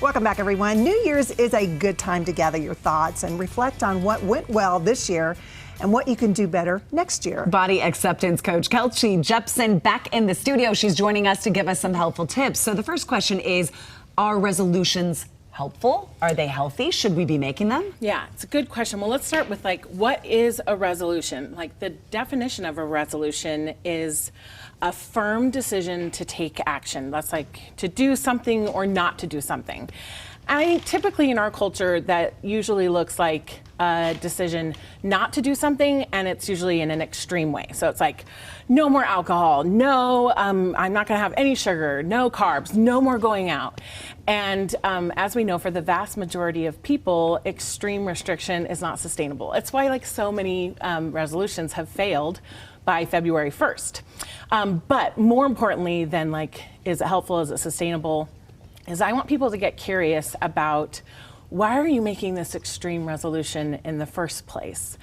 Welcome back, everyone. New Year's is a good time to gather your thoughts and reflect on what went well this year and what you can do better next year. Body acceptance coach Kelsey Jepson back in the studio. She's joining us to give us some helpful tips. So the first question is, are resolutions helpful? Are they healthy? Should we be making them? Yeah, it's a good question. Well, let's start with what is a resolution? The definition of a resolution is a firm decision to take action. That's to do something or not to do something. I think typically in our culture that usually looks like a decision not to do something, and it's usually in an extreme way. So it's no more alcohol, no, I'm not gonna have any sugar, no carbs, no more going out. And as we know, for the vast majority of people, extreme restriction is not sustainable. It's why so many resolutions have failed by February 1st. But more importantly than is it helpful, is it sustainable, is I want people to get curious about why are you making this extreme resolution in the first place?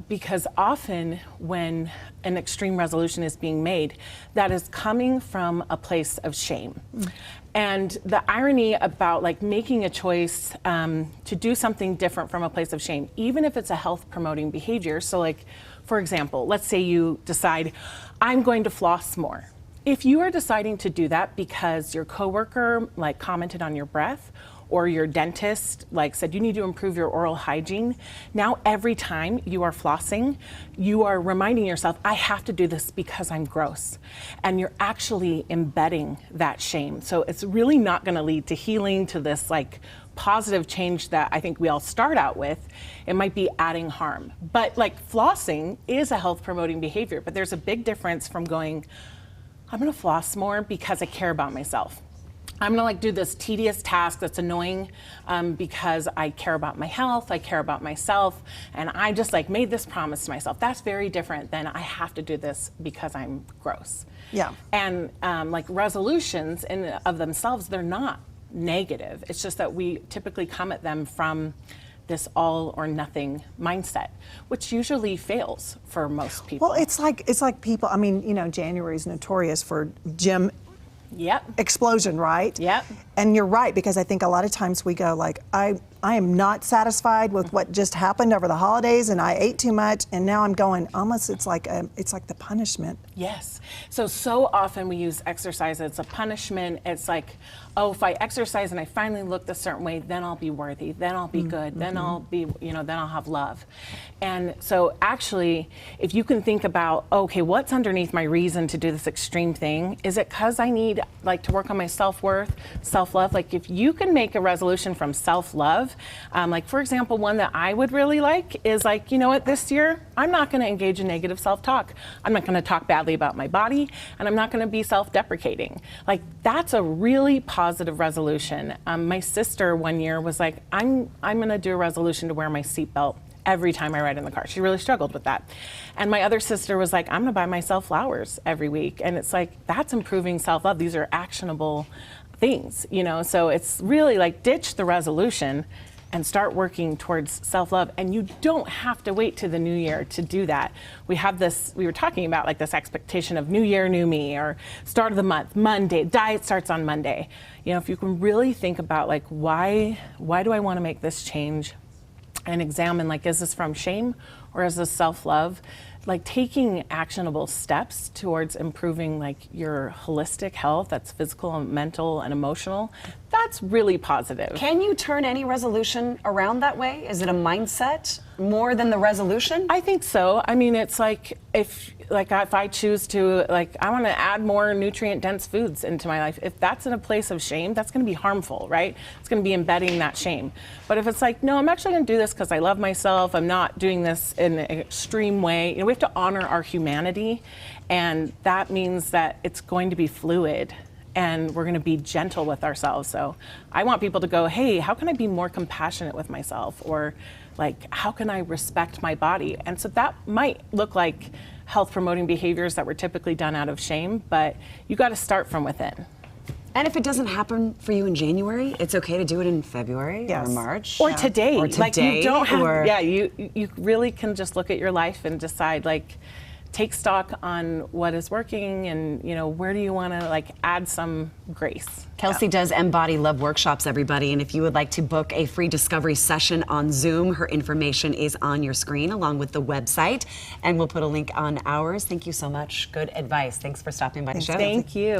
Because often when an extreme resolution is being made, that is coming from a place of shame. And the irony about making a choice to do something different from a place of shame, even if it's a health promoting behavior. So for example, let's say you decide, I'm going to floss more. If you are deciding to do that because your coworker commented on your breath, or your dentist said you need to improve your oral hygiene, now every time you are flossing, you are reminding yourself, I have to do this because I'm gross. And you're actually embedding that shame. So it's really not gonna lead to healing, to this positive change that I think we all start out with. It might be adding harm. But flossing is a health promoting behavior, but there's a big difference from going, I'm gonna floss more because I care about myself. I'm gonna do this tedious task that's annoying because I care about my health, I care about myself, and I just made this promise to myself. That's very different than I have to do this because I'm gross. Yeah. And resolutions in of themselves, they're not negative. It's just that we typically come at them from this all or nothing mindset, which usually fails for most people. Well, it's like people, January is notorious for gym explosion, right? Yep. And you're right, because I think a lot of times we go I am not satisfied with what just happened over the holidays, and I ate too much, and now I'm going, almost it's like the punishment. Yes. So often we use exercise as a punishment. It's oh, if I exercise and I finally look a certain way, then I'll be worthy, then I'll be good, then I'll be, then I'll have love. And so actually, if you can think about, okay, what's underneath my reason to do this extreme thing? Is it because I need to work on my self-worth, self-love? If you can make a resolution from self-love, for example, one that I would really like is you know what, this year, I'm not gonna engage in negative self-talk. I'm not gonna talk badly about my body, and I'm not gonna be self-deprecating. That's a really positive resolution. My sister one year was I'm gonna do a resolution to wear my seatbelt every time I ride in the car. She really struggled with that. And my other sister was I'm gonna buy myself flowers every week. And it's that's improving self-love. These are actionable things, so it's really ditch the resolution and start working towards self-love. And you don't have to wait to the new year to do that. We were talking about this expectation of new year, new me, or start of the month, Monday, diet starts on Monday. If you can really think about why do I wanna make this change, and examine is this from shame or is this self-love? Taking actionable steps towards improving your holistic health, that's physical and mental and emotional, that's really positive. Can you turn any resolution around that way? Is it a mindset more than the resolution? I think so. It's if I choose to, I want to add more nutrient-dense foods into my life, if that's in a place of shame, that's going to be harmful, right? It's going to be embedding that shame. But if it's no, I'm actually going to do this because I love myself, I'm not doing this in an extreme way. We have to honor our humanity, and that means that it's going to be fluid, and we're going to be gentle with ourselves. So I want people to go, hey, how can I be more compassionate with myself? Or how can I respect my body? And so that might look like health promoting behaviors that were typically done out of shame, but you got to start from within. And if it doesn't happen for you in January, it's okay to do it in February or March. Or today. Or today. You don't have, you really can just look at your life and decide take stock on what is working and, you know, where do you want to like add some grace. Kelsey does Embody Love workshops, everybody, and if you would like to book a free discovery session on Zoom, her information is on your screen along with the website, and we'll put a link on ours. Thank you so much. Good advice. Thanks for stopping by the show. Thank you.